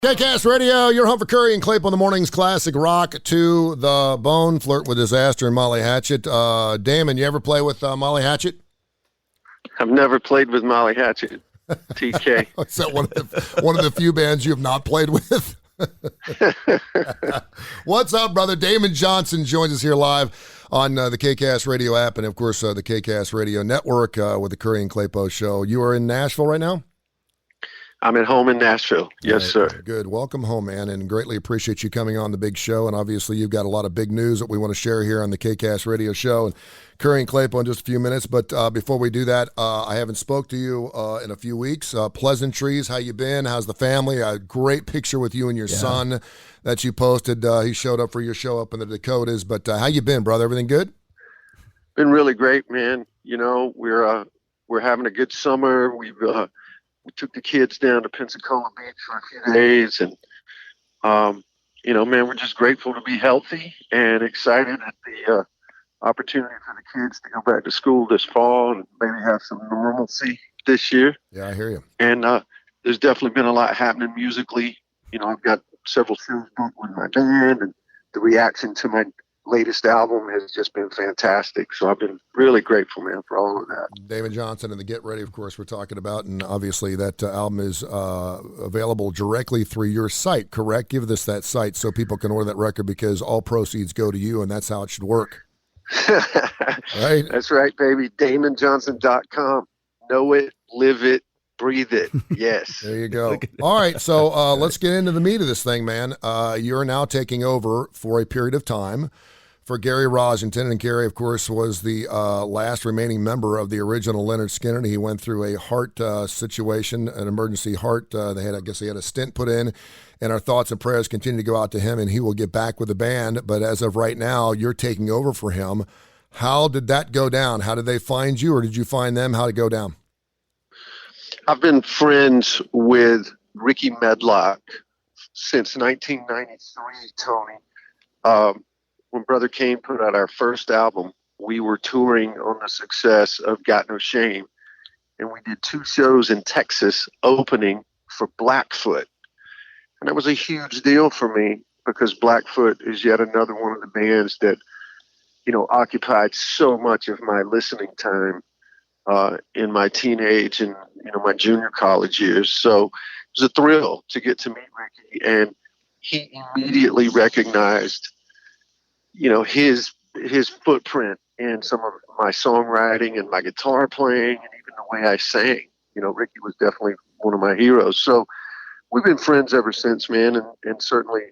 KCast Radio, your home for Kurre and Klapow in the mornings, classic rock to the bone, flirt with disaster, and Molly Hatchet. Damon, you ever play with Molly Hatchet? I've never played with Molly Hatchet, TK. Is that one of the few bands you have not played with? What's up, brother? Damon Johnson joins us here live on the KCast Radio app and, of course, the KCast Radio Network with the Kurre and Klapow Show. You are in Nashville right now? I'm at home in Nashville. Yes, sir. Good. Welcome home, man, and greatly appreciate you coming on the big show. And obviously, you've got a lot of big news that we want to share here on the KCast Radio Show and Kurre and Klapow in just a few minutes. But before we do that, I haven't spoke to you in a few weeks. Pleasantries, how you been? How's the family? A great picture with you and your son that you posted. He showed up for your show up in the Dakotas. But how you been, brother? Everything good? Been really great, man. You know, we're having a good summer. We took the kids down to Pensacola Beach for a few days, and you know, man, we're just grateful to be healthy and excited at the opportunity for the kids to go back to school this fall and maybe have some normalcy this year. Yeah, I hear you. And there's definitely been a lot happening musically. You know, I've got several shows booked with my band, and the reaction to my latest album has just been fantastic. So I've been really grateful, man, for all of that. Damon Johnson and the Get Ready, of course, we're talking about, and obviously that album is available directly through your site, correct? Give us that site so people can order that record, because all proceeds go to you, and that's how it should work. Right? That's right, baby. DamonJohnson.com. Know it, live it, breathe it. Yes. There you go. All right, so let's get into the meat of this thing, man. You're now taking over for a period of time for Gary Rossington, and Gary, of course, was the last remaining member of the original Lynyrd Skynyrd. He went through a heart situation, an emergency heart. They had a stent put in, and our thoughts and prayers continue to go out to him, and he will get back with the band. But as of right now, you're taking over for him. How did that go down? How did they find you, or did you find them? How did it go down? I've been friends with Ricky Medlock since 1993, Tony. When Brother Kane put out our first album, we were touring on the success of Got No Shame, and we did 2 shows in Texas opening for Blackfoot. And that was a huge deal for me, because Blackfoot is yet another one of the bands that, you know, occupied so much of my listening time in my teenage and, you know, my junior college years. So it was a thrill to get to meet Ricky, and he immediately recognized, you know, his footprint in some of my songwriting and my guitar playing and even the way I sang. You know, Ricky was definitely one of my heroes. So we've been friends ever since, man. And certainly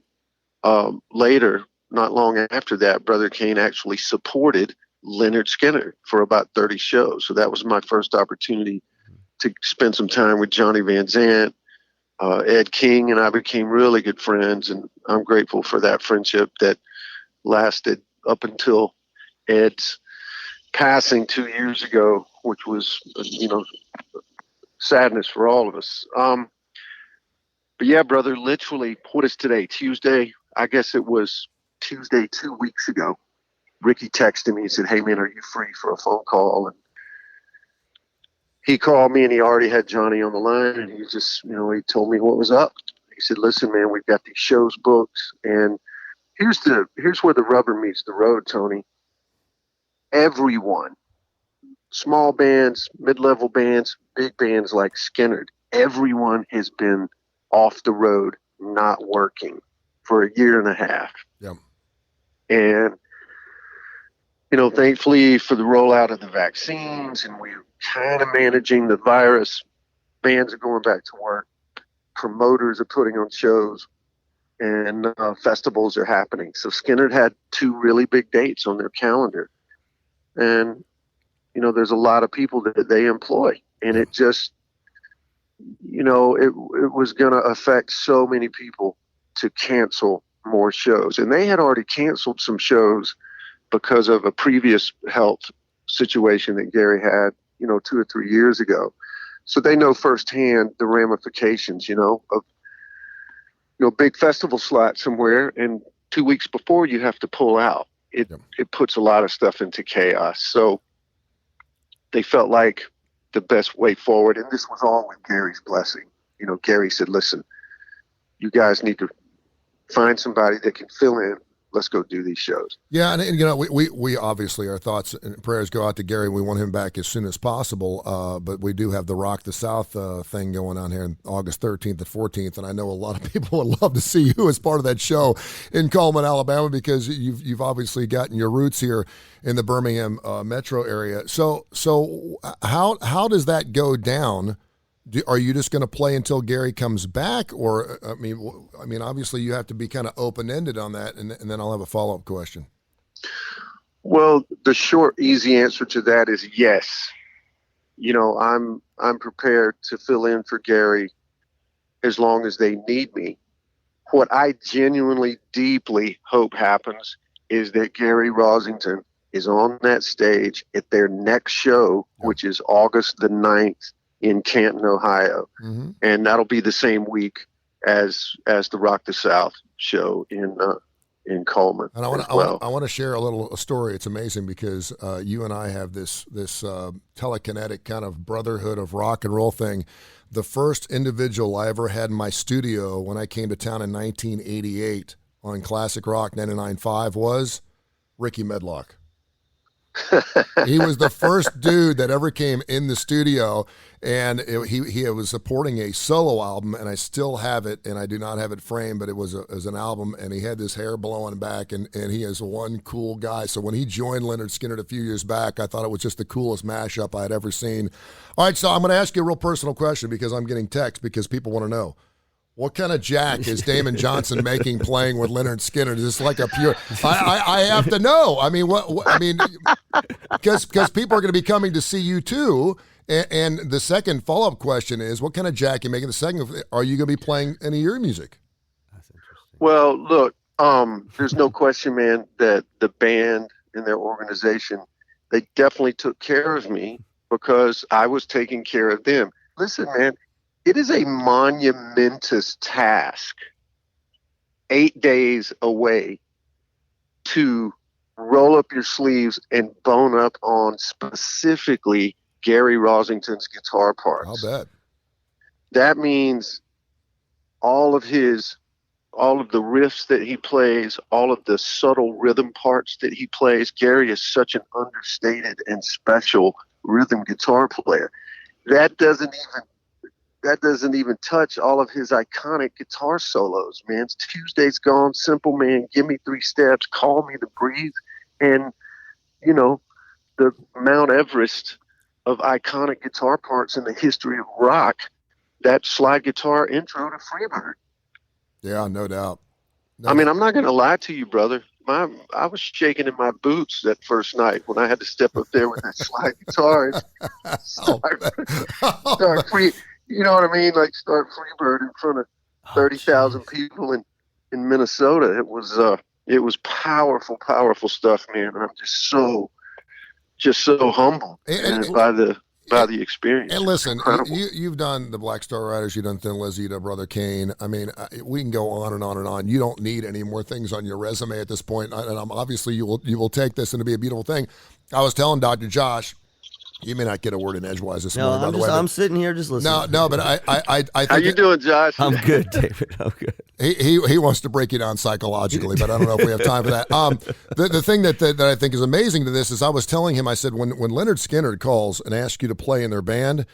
later, not long after that, Brother Kane actually supported Lynyrd Skynyrd for about 30 shows. So that was my first opportunity to spend some time with Johnny Van Zant. Ed King and I became really good friends, and I'm grateful for that friendship that lasted up until Ed's passing 2 years ago, which was, you know, sadness for all of us. But yeah, brother, literally, what is today? Tuesday? I guess it was Tuesday 2 weeks ago. Ricky texted me and said, "Hey man, are you free for a phone call?" And he called me, and he already had Johnny on the line, and he just, you know, he told me what was up. He said, "Listen, man, we've got these shows booked, and here's where the rubber meets the road, Tony. Everyone, small bands, mid-level bands, big bands like Skynyrd, everyone has been off the road, not working for a year and a half." Yeah. And, you know, thankfully for the rollout of the vaccines, and we're kind of managing the virus, bands are going back to work, promoters are putting on shows, and festivals are happening. So Skynyrd had 2 really big dates on their calendar. And, you know, there's a lot of people that they employ, and it just, you know, it was going to affect so many people to cancel more shows. And they had already canceled some shows because of a previous health situation that Gary had, you know, 2 or 3 years ago. So they know firsthand the ramifications, you know, of, you know, big festival slot somewhere, and 2 weeks before you have to pull out. It puts a lot of stuff into chaos. So they felt like the best way forward, and this was all with Gary's blessing. You know, Gary said, "Listen, you guys need to find somebody that can fill in. Let's go do these shows. Yeah, and you know, we obviously, our thoughts and prayers go out to Gary. We want him back as soon as possible, but we do have the Rock the South thing going on here on August 13th and 14th, and I know a lot of people would love to see you as part of that show in Cullman, Alabama, because you've obviously gotten your roots here in the Birmingham metro area. So how does that go down? Are you just going to play until Gary comes back, or I mean, obviously you have to be kind of open-ended on that, and then I'll have a follow-up question. Well, the short, easy answer to that is yes. You know, I'm prepared to fill in for Gary as long as they need me. What I genuinely, deeply hope happens is that Gary Rosington is on that stage at their next show, which is August the 9th. In Canton, Ohio, and that'll be the same week as the Rock the South show in Cullman. And I want to share a story. It's amazing because you and I have this telekinetic kind of brotherhood of rock and roll thing. The first individual I ever had in my studio when I came to town in 1988 on Classic Rock 99.5 was Ricky Medlock. He was the first dude that ever came in the studio, and he was supporting a solo album, and I still have it, and I do not have it framed, but it was an album, and he had this hair blowing back, and he is one cool guy. So when he joined Lynyrd Skynyrd a few years back, I thought it was just the coolest mashup I had ever seen. All right, so I'm going to ask you a real personal question because I'm getting texts because people want to know. What kind of jack is Damon Johnson making playing with Lynyrd Skynyrd? Is this like a pure? I have to know. I mean, because people are going to be coming to see you too. And the second follow-up question is, what kind of jack you making? The second, are you going to be playing any of your music? That's interesting. Well, look, there's no question, man, that the band and their organization, they definitely took care of me because I was taking care of them. Listen, man. It is a monumentous task 8 days away to roll up your sleeves and bone up on specifically Gary Rosington's guitar parts. I'll bet. That means all of the riffs that he plays, all of the subtle rhythm parts that he plays. Gary is such an understated and special rhythm guitar player. That doesn't even touch all of his iconic guitar solos, man. Tuesday's Gone, Simple Man, Give Me 3 Steps, Call Me to Breathe, and, you know, the Mount Everest of iconic guitar parts in the history of rock, that slide guitar intro to Freebird. Yeah, no doubt. I mean, I'm not going to lie to you, brother. I was shaking in my boots that first night when I had to step up there with that slide guitar and start free. You know what I mean? Like start Freebird in front of 30,000 people in Minnesota. It was powerful, powerful stuff, man. And I'm just so humbled by the experience. And listen, you've done the Black Star Riders, you've done Thin Lizzy, you've done Brother Kane. I mean, we can go on and on and on. You don't need any more things on your resume at this point. And obviously you will take this and it'll be a beautiful thing. I was telling Dr. Josh, you may not get a word in edgewise this morning, by the way. I'm sitting here just listening. No, but I think how you doing, Josh? I'm good, David. I'm good. He wants to break you down psychologically, but I don't know if we have time for that. The thing that I think is amazing to this is I was telling him, I said, when Lynyrd Skynyrd calls and asks you to play in their band,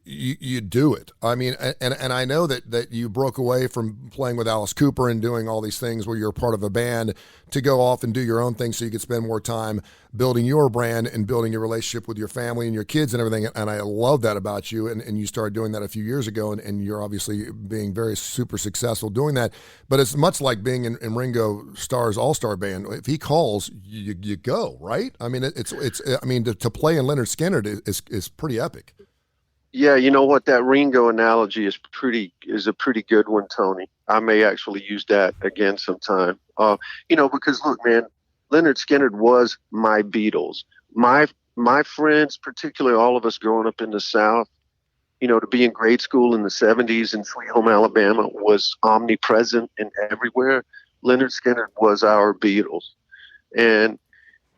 you do it. I mean, and I know that you broke away from playing with Alice Cooper and doing all these things where you're part of a band to go off and do your own thing so you could spend more time building your brand and building your relationship with your family and your kids and everything. And I love that about you. And you started doing that a few years ago, and you're obviously being very super successful doing that. But it's much like being in Ringo Starr's All-Star Band. If he calls, you go, right? I mean, to play in Lynyrd Skynyrd is pretty epic. Yeah, you know what? That Ringo analogy is a pretty good one, Tony. I may actually use that again sometime. Because look, man, Lynyrd Skynyrd was my Beatles. My friends, particularly all of us growing up in the South, you know, to be in grade school in the 70s in Sweet Home Alabama was omnipresent and everywhere. Lynyrd Skynyrd was our Beatles. And,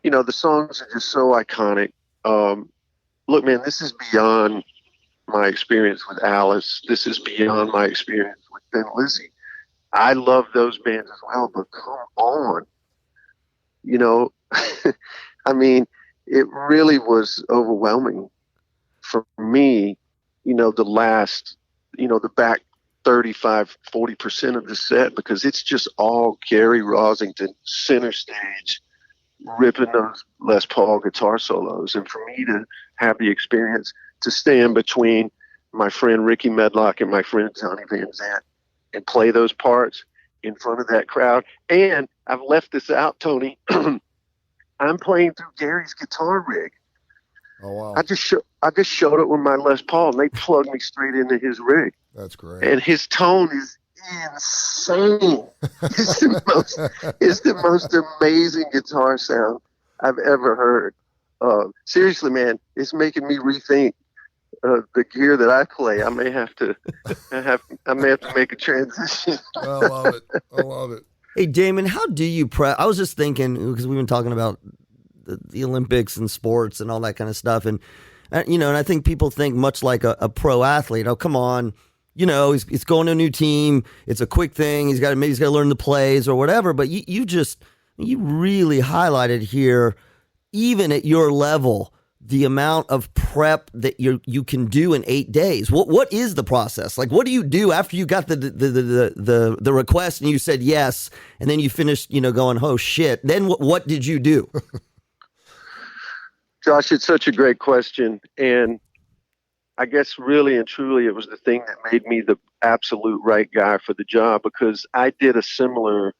you know, the songs are just so iconic. Look, man, this is beyond my experience with Alice. This is beyond my experience with Thin Lizzy. I love those bands as well, but come on, you know, I mean, it really was overwhelming for me, the last, the back 35-40% of the set, because it's just all Gary Rosington center stage ripping those Les Paul guitar solos. And for me to have the experience to stand between my friend Ricky Medlock and my friend Johnny Van Zant and play those parts in front of that crowd. And I've left this out, Tony. I'm playing through Gary's guitar rig. Oh wow! I just showed it with my Les Paul, and they plugged me straight into his rig. That's great. And his tone is insane. It's the most amazing guitar sound I've ever heard. Seriously, man, it's making me rethink the gear that I play. I may have to make a transition. I love it. I love it. Hey, Damon, how do you prep? I was just thinking, because we've been talking about the Olympics and sports and all that kind of stuff. And I think people think much like a pro athlete. Oh, come on. He's going to a new team. It's a quick thing. He's got to learn the plays or whatever. But you really highlighted here, even at your level, the amount of prep that you can do in 8 days. What is the process? Like, what do you do after you got the request and you said yes, and then you finished, going, oh shit. Then what did you do? Josh, it's such a great question. And I guess really and truly it was the thing that made me the absolute right guy for the job, because I did a similar,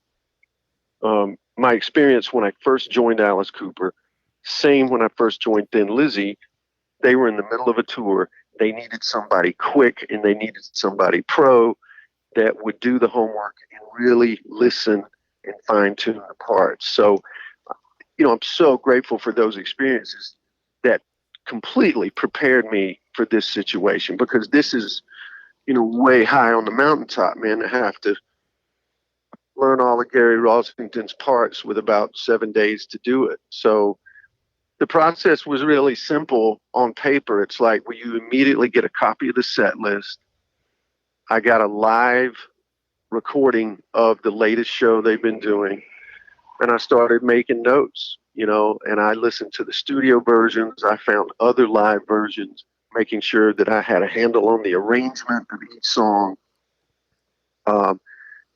my experience when I first joined Alice Cooper, same when I first joined Thin Lizzy. They were in the middle of a tour. They needed somebody quick and they needed somebody pro that would do the homework and really listen and fine tune the parts. So, I'm so grateful for those experiences that completely prepared me for this situation, because this is, way high on the mountaintop, man, to have to learn all of Gary Rosington's parts with about 7 days to do it. So the process was really simple on paper. It's like, well, you immediately get a copy of the set list. I got a live recording of the latest show they've been doing. And I started making notes, and I listened to the studio versions. I found other live versions, making sure that I had a handle on the arrangement of each song.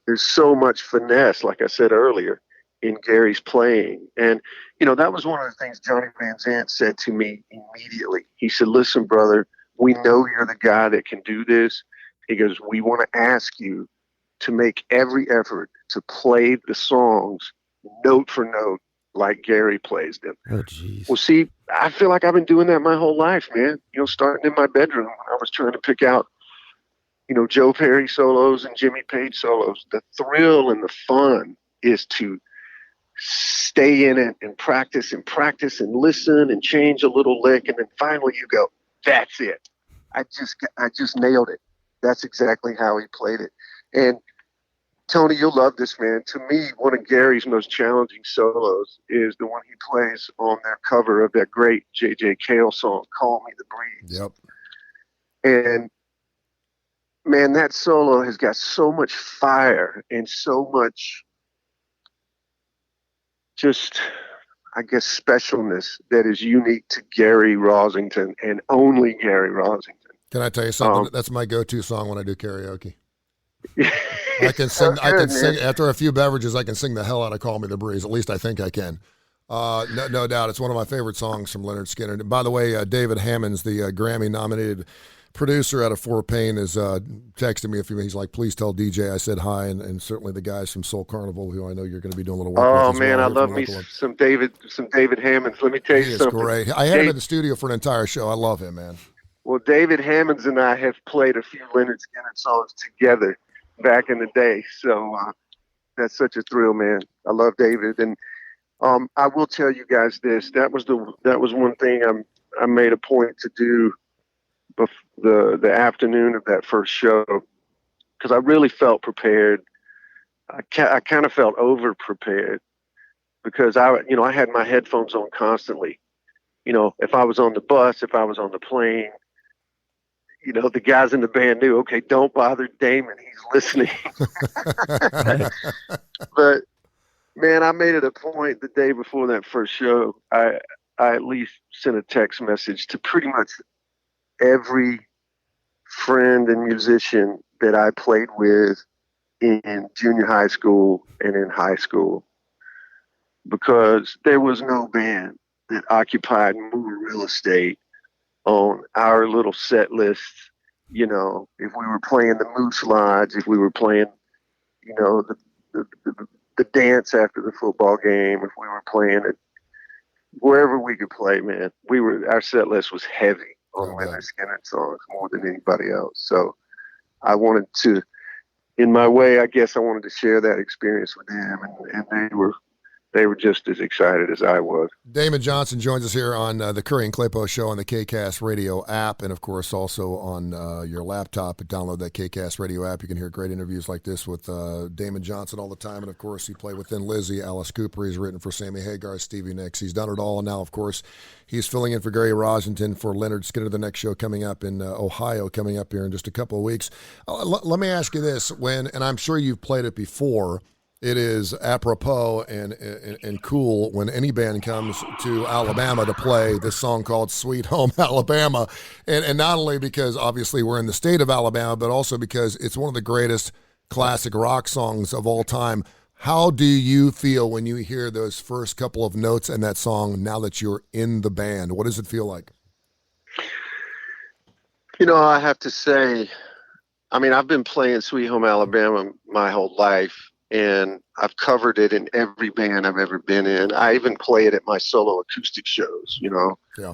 There's so much finesse, like I said earlier, in Gary's playing. And, that was one of the things Johnny Van Zant said to me immediately. He said, listen, brother, we know you're the guy that can do this. He goes, we want to ask you to make every effort to play the songs note for note like Gary plays them. Oh, geez. Well, see, I feel like I've been doing that my whole life, man. Starting in my bedroom when I was trying to pick out, Joe Perry solos and Jimmy Page solos. The thrill and the fun is to stay in it and practice and listen and change a little lick. And then finally you go, that's it. I just nailed it. That's exactly how he played it. And Tony, you'll love this, man. To me, one of Gary's most challenging solos is the one he plays on their cover of that great J.J. Cale song, Call Me the Breeze. Yep. And, man, that solo has got so much fire and so much just, I guess, specialness that is unique to Gary Rosington and only Gary Rosington. Can I tell you something? That's my go-to song when I do karaoke. I can sing. I can sing after a few beverages. I can sing the hell out of "Call Me the Breeze." At least I think I can. No doubt, it's one of my favorite songs from Lynyrd Skynyrd. And by the way, David Hammonds, the Grammy-nominated producer out of Fort Payne, is texting me. He's like, "Please tell DJ I said hi," and certainly the guys from Soul Carnival, who I know you're going to be doing a little work with. Oh as man, well. I love me some David Hammonds. Let me tell you something. He is great. I had him in the studio for an entire show. I love him, man. Well, David Hammonds and I have played a few Lynyrd Skynyrd songs together back in the day. So that's such a thrill, man. I love David. And I will tell you guys this. That was one thing I made a point to do the afternoon of that first show, because I really felt prepared. I kind of felt over prepared, because I had my headphones on constantly. If I was on the bus, if I was on the plane, the guys in the band knew, okay, don't bother Damon. He's listening. But man, I made it a point the day before that first show. I at least sent a text message to pretty much every friend and musician that I played with in junior high school and in high school, because there was no band that occupied more real estate on our little set list. If we were playing the Moose Lodge, if we were playing, the dance after the football game, if we were playing it wherever we could play, man, our set list was heavy on Lynyrd Skynyrd songs more than anybody else. So I wanted to, in my way, I guess I wanted to share that experience with them, and they were just as excited as I was. Damon Johnson joins us here on the Kurre and Klapow show on the KCAST radio app, and of course also on your laptop. Download that KCAST radio app. You can hear great interviews like this with Damon Johnson all the time, and of course he played with Thin Lizzy, Alice Cooper. He's written for Sammy Hagar, Stevie Nicks. He's done it all, and now of course he's filling in for Gary Rossington for Lynyrd Skynyrd, the next show coming up in Ohio, coming up here in just a couple of weeks. Let me ask you this: and I'm sure you've played it before, it is apropos and cool when any band comes to Alabama to play this song called Sweet Home Alabama. And not only because obviously we're in the state of Alabama, but also because it's one of the greatest classic rock songs of all time. How do you feel when you hear those first couple of notes in that song now that you're in the band? What does it feel like? I have to say, I've been playing Sweet Home Alabama my whole life, and I've covered it in every band I've ever been in. I even play it at my solo acoustic shows, Yeah.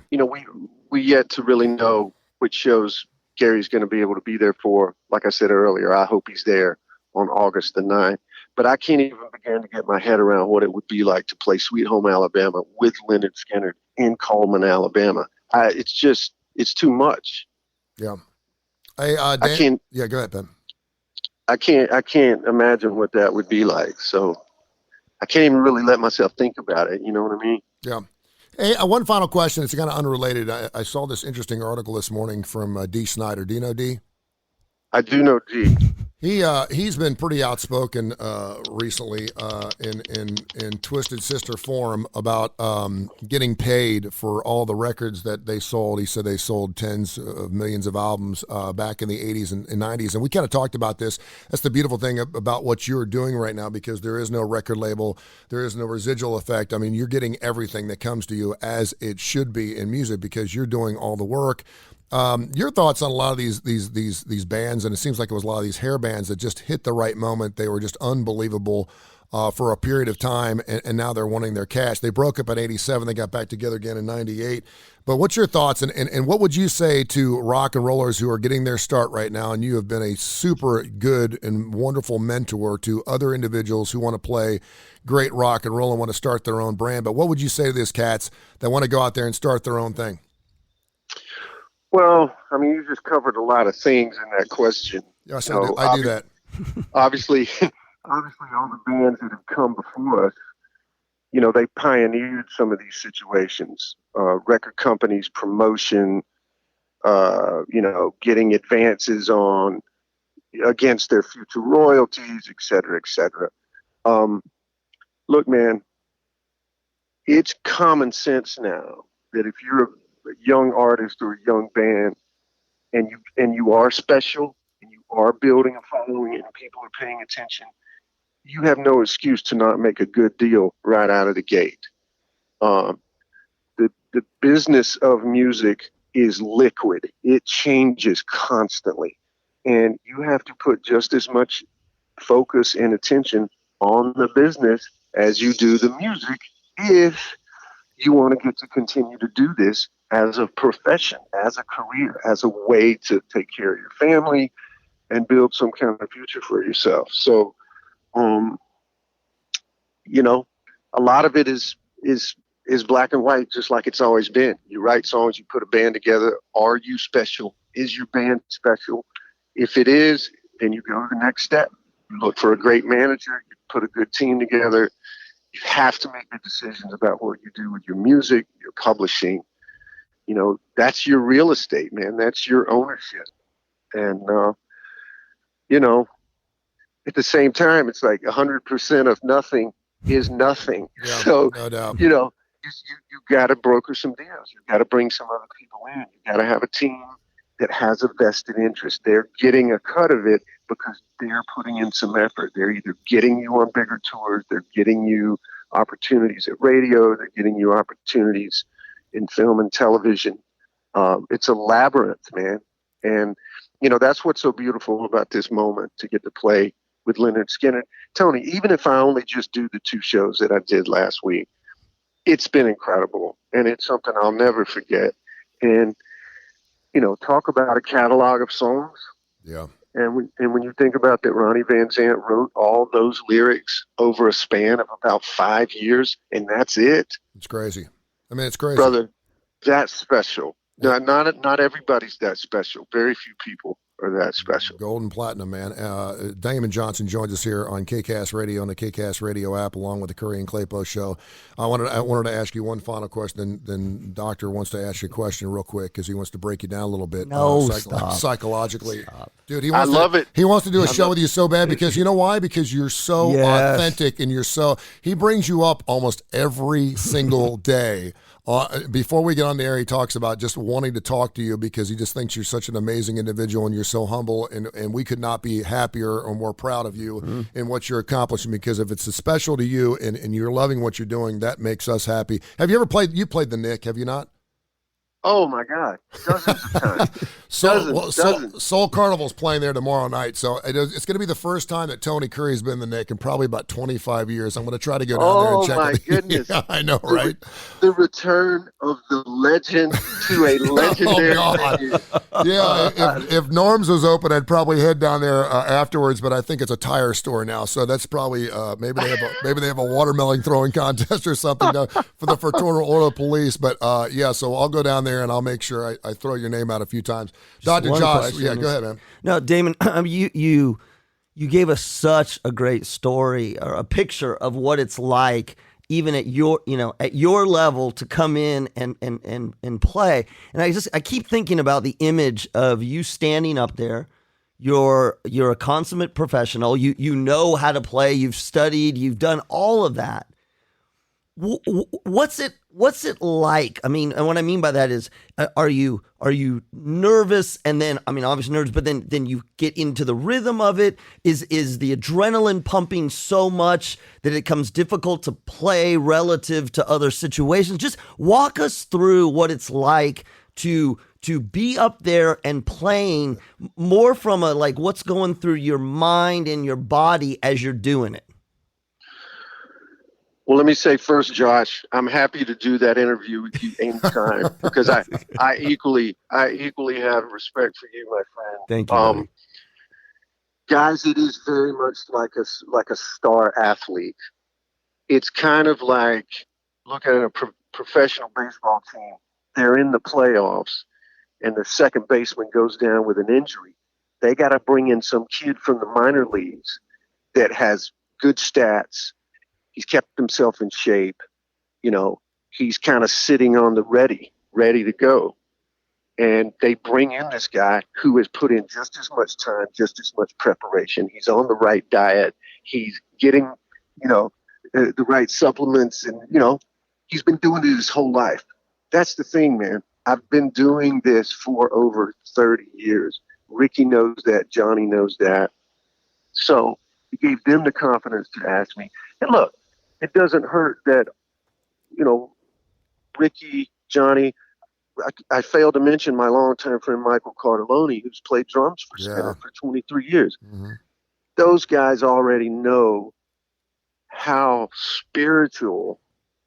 We yet to really know which shows Gary's going to be able to be there for. Like I said earlier, I hope he's there on August the 9th. But I can't even begin to get my head around what it would be like to play Sweet Home Alabama with Lynyrd Skynyrd in Coleman, Alabama. It's too much. Yeah. Hey, Dan, I can't. Yeah, go ahead, Ben. I can't imagine what that would be like. So I can't even really let myself think about it. You know what I mean? Yeah. Hey, one final question. It's kind of unrelated. I saw this interesting article this morning from D. Snyder. Do you know D? I do know D. He's been pretty outspoken recently in Twisted Sister forum about getting paid for all the records that they sold. He said they sold tens of millions of albums back in the 80s and 90s. And we kind of talked about this. That's the beautiful thing about what you're doing right now, because there is no record label. There is no residual effect. You're getting everything that comes to you as it should be in music because you're doing all the work. Your thoughts on a lot of these bands, and it seems like it was a lot of these hair bands that just hit the right moment. They were just unbelievable for a period of time, and now they're wanting their cash. They broke up in '87. They got back together again in '98. But what's your thoughts, and what would you say to rock and rollers who are getting their start right now, and you have been a super good and wonderful mentor to other individuals who want to play great rock and roll and want to start their own brand. But what would you say to these cats that want to go out there and start their own thing? Well, you just covered a lot of things in that question. Yes, I do that. Obviously, all the bands that have come before us, they pioneered some of these situations. Record companies, promotion, getting advances on against their future royalties, et cetera, et cetera. Look, man, it's common sense now that if you're a young artist or a young band and you are special and you are building a following and people are paying attention, you have no excuse to not make a good deal right out of the gate. The business of music is liquid. It changes constantly, and you have to put just as much focus and attention on the business as you do the music if you want to get to continue to do this as a profession, as a career, as a way to take care of your family and build some kind of future for yourself. So, a lot of it is black and white, just like it's always been. You write songs, you put a band together. Are you special? Is your band special? If it is, then you go to the next step. You look for a great manager, you put a good team together. You have to make the decisions about what you do with your music, your publishing. That's your real estate, man. That's your ownership. And, you know, at the same time, it's like 100% of nothing is nothing. Yeah, So, no doubt. you know, you got to broker some deals. You got to bring some other people in. You got to have a team that has a vested interest. They're getting a cut of it because they're putting in some effort. They're either getting you on bigger tours, they're getting you opportunities at radio, they're getting you opportunities in film and television. It's a labyrinth, man. And, you know, that's what's so beautiful about this moment, to get to play with Lynyrd Skynyrd. Tony, even if I only just do the 2 shows that I did last week, it's been incredible. And it's something I'll never forget. And, you know, talk about a catalog of songs. Yeah. And when you think about that, Ronnie Van Zant wrote all those lyrics over a span of about 5 years, and that's it. It's crazy. I mean, it's crazy. Brother, that's special. Yeah. Not everybody's that special. Very few people are that special. Golden platinum, man. Damon Johnson joins us here on KCAST Radio, on the KCAST Radio app, along with the Kurre and Klapow show. I wanted to ask you one final question, then Doctor wants to ask you a question real quick because he wants to break you down a little bit. Stop. Psychologically. Stop. Dude, I love it. He wants to do a show with you so bad because you know why? Because you're so authentic and he brings you up almost every single day. Before we get on the air, he talks about just wanting to talk to you because he just thinks you're such an amazing individual and you're so humble, and we could not be happier or more proud of you in what you're accomplishing, because if it's special to you and you're loving what you're doing, that makes us happy. Have you ever played the Nick, have you not? Oh, my God. Dozens of times. Soul Carnival's playing there tomorrow night, so it's going to be the first time that Tony Curry's been the Nick in probably about 25 years. I'm going to try to go down there and check it. Oh, my goodness. Yeah, I know, right? The return of the legend to a legendary venue. Yeah, if Norm's was open, I'd probably head down there afterwards, but I think it's a tire store now, so that's probably maybe they have a watermelon throwing contest or something for the Fraternal Order of Police, but yeah, so I'll go down there and I'll make sure I throw your name out a few times. Dr. Josh, go ahead, man. No, Damon, you gave us such a great story, or a picture of what it's like, even at your level, to come in and play. And I keep thinking about the image of you standing up there. You're a consummate professional. You know how to play. You've studied. You've done all of that. What's it like? I mean, and what I mean by that is, are you nervous? And then, I mean, obviously nervous, but then you get into the rhythm of it. Is the adrenaline pumping so much that it becomes difficult to play relative to other situations? Just walk us through what it's like to be up there and playing, more from a, like, what's going through your mind and your body as you're doing it. Well, let me say first, Josh, I'm happy to do that interview with you anytime because I equally have respect for you, my friend. Thank you. Guys, it is very much like a star athlete. It's kind of like looking at a professional baseball team. They're in the playoffs, and the second baseman goes down with an injury. They got to bring in some kid from the minor leagues that has good stats. He's kept himself in shape. You know, he's kind of sitting on the ready to go. And they bring in this guy who has put in just as much time, just as much preparation. He's on the right diet. He's getting, the right supplements. And, he's been doing it his whole life. That's the thing, man. I've been doing this for over 30 years. Ricky knows that. Johnny knows that. So he gave them the confidence to ask me. And look, it doesn't hurt that, Ricky, Johnny, I failed to mention my longtime friend Michael Cardelloni, who's played drums for Skynyrd for 23 years. Mm-hmm. Those guys already know how spiritual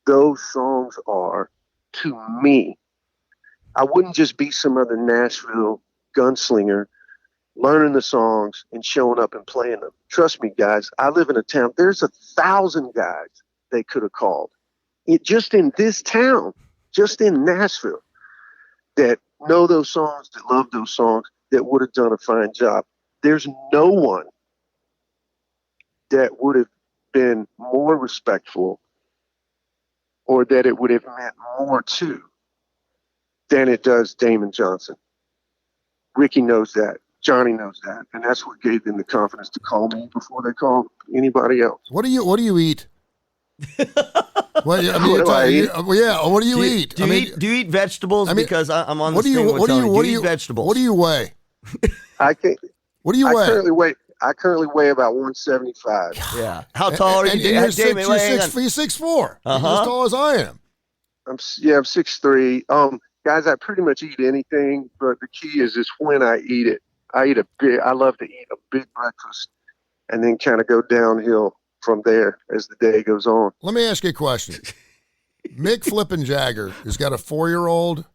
those songs are to me. I wouldn't just be some other Nashville gunslinger learning the songs and showing up and playing them. Trust me, guys, I live in a town. There's 1,000 guys they could have called. Just in this town, just in Nashville, that know those songs, that love those songs, that would have done a fine job. There's no one that would have been more respectful or that it would have meant more to than it does Damon Johnson. Ricky knows that. Johnny knows that, and that's what gave them the confidence to call me before they called anybody else. What do you eat? Well, I mean, What do I eat? Yeah. What do you eat? Do you eat vegetables? I mean, because I'm on what this do you? thing with What do you? Tony. What Do do you you? eat vegetables? What do you weigh? I can. What do you weigh? I currently weigh about 175. Yeah. How tall are you? And you're Damon, hang on. 6'4". Uh-huh. You're as tall as I am. I'm 6'3". Guys, I pretty much eat anything, but the key is when I eat it. I love to eat a big breakfast, and then kind of go downhill from there as the day goes on. Let me ask you a question. Mick Flippin' Jagger has got a 4-year-old.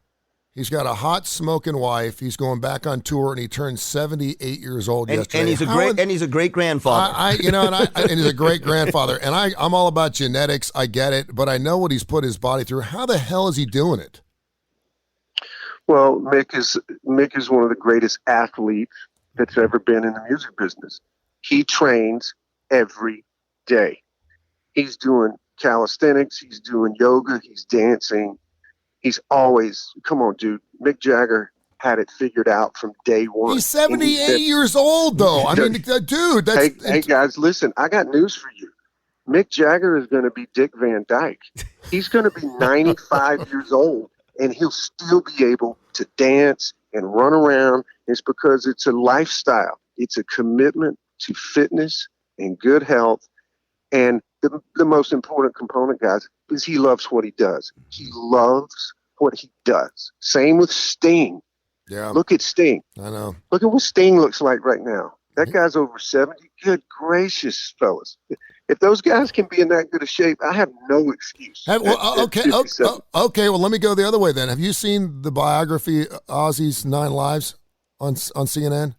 He's got a hot smoking wife. He's going back on tour, and he turned 78 years old yesterday. And he's a great grandfather. And he's a great grandfather. And I'm all about genetics. I get it, but I know what he's put his body through. How the hell is he doing it? Well, Mick is one of the greatest athletes that's ever been in the music business. He trains every day. He's doing calisthenics. He's doing yoga. He's dancing. He's always, come on, dude. Mick Jagger had it figured out from day one. He's 78 year old, though. I mean, dude, that's... Hey, guys, listen, I got news for you. Mick Jagger is going to be Dick Van Dyke. He's going to be 95 years old, and he'll still be able to dance and run around. It's because it's a lifestyle. It's a commitment to fitness and good health. And the most important component, guys, is he loves what he does. He loves what he does. Same with Sting. Yeah. Look at Sting. I know. Look at what Sting looks like right now. That guy's over 70. Good gracious, fellas. If those guys can be in that good a shape, I have no excuse. Okay. Well, let me go the other way then. Have you seen the biography, Ozzy's 9 Lives, on CNN?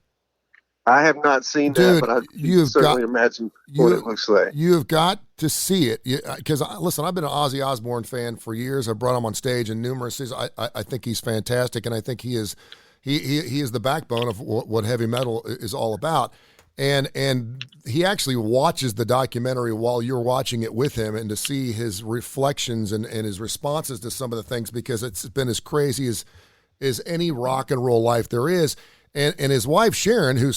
I have not seen Dude, that, but I can certainly imagine what it looks like. You have got to see it. Because, listen, I've been an Ozzy Osbourne fan for years. I brought him on stage in numerous seasons. I think he's fantastic, and I think he is the backbone of what heavy metal is all about. And he actually watches the documentary while you're watching it with him, and to see his reflections and his responses to some of the things, because it's been as crazy as any rock and roll life there is. And his wife, Sharon,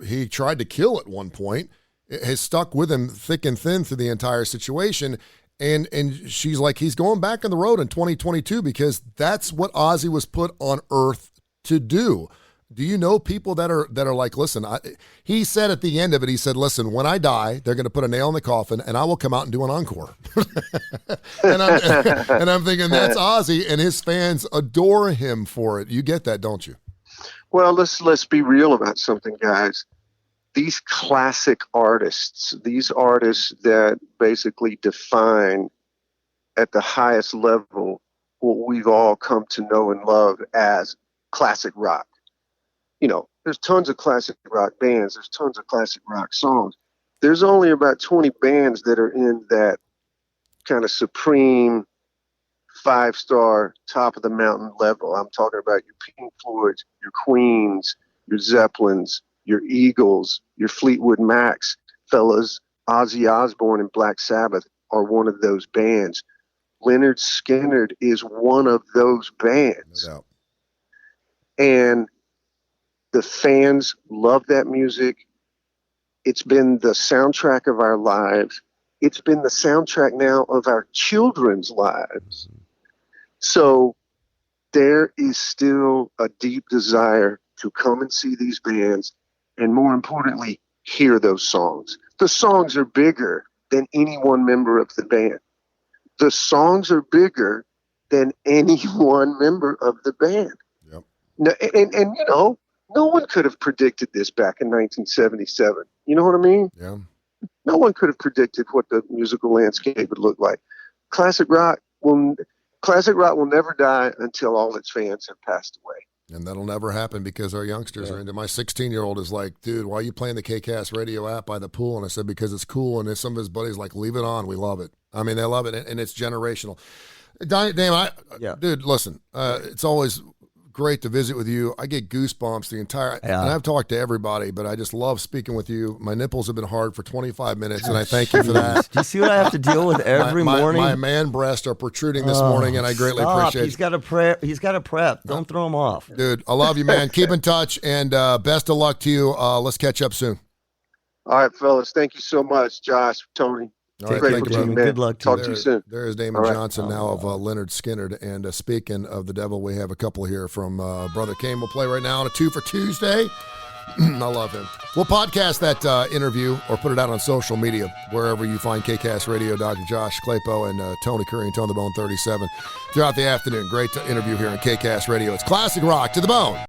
he tried to kill at one point, has stuck with him thick and thin through the entire situation. And she's like, he's going back on the road in 2022 because that's what Ozzy was put on earth to do. Do you know people that are like, listen, he said at the end of it, he said, listen, when I die, they're going to put a nail in the coffin and I will come out and do an encore. and I'm thinking, that's Ozzy, and his fans adore him for it. You get that, don't you? Well, let's be real about something, guys. These classic artists, these artists that basically define at the highest level what we've all come to know and love as classic rock. You know, there's tons of classic rock bands. There's tons of classic rock songs. There's only about 20 bands that are in that kind of supreme 5-star top of the mountain level. I'm talking about your Pink Floyds, your Queens, your Zeppelins, your Eagles, your Fleetwood Macs. Fellas, Ozzy Osbourne and Black Sabbath are one of those bands. Lynyrd Skynyrd is one of those bands. No doubt. And the fans love that music. It's been the soundtrack of our lives. It's been the soundtrack now of our children's lives. So there is still a deep desire to come and see these bands, and more importantly, hear those songs. The songs are bigger than any one member of the band. The songs are bigger than any one member of the band. Yep. No, and you know, no one could have predicted this back in 1977. You know what I mean? Yeah. No one could have predicted what the musical landscape would look like. Classic rock will never die until all its fans have passed away. And that'll never happen because our youngsters are into. My 16-year-old is like, dude, why are you playing the KCAST radio app by the pool? And I said, because it's cool. And some of his buddies like, leave it on. We love it. I mean, they love it, and it's generational. Damon, dude, listen, it's always great to visit with you. I get goosebumps the entire, and I've talked to everybody, but I just love speaking with you. My nipples have been hard for 25 minutes, and I thank you for that. Do you see what I have to deal with every morning? My man breasts are protruding this morning, and I greatly appreciate it. He's got to prep. Don't throw him off. Dude, I love you, man. Keep in touch, and best of luck to you. Let's catch up soon. All right, fellas. Thank you so much, Josh, Tony. All right, Grateful thank to you, you, man. man. Good luck to Talk you. to you soon. There is Damon Johnson now of Lynyrd Skynyrd. And speaking of the devil, we have a couple here from Brother Kane. We'll play right now on a 2 for Tuesday. I love him. We'll podcast that interview or put it out on social media, wherever you find KCAS Radio, Dr. Josh Klapow and Tony Kurre and Tony the Bone 37 throughout the afternoon. Great interview here on KCAS Radio. It's classic rock to the bone.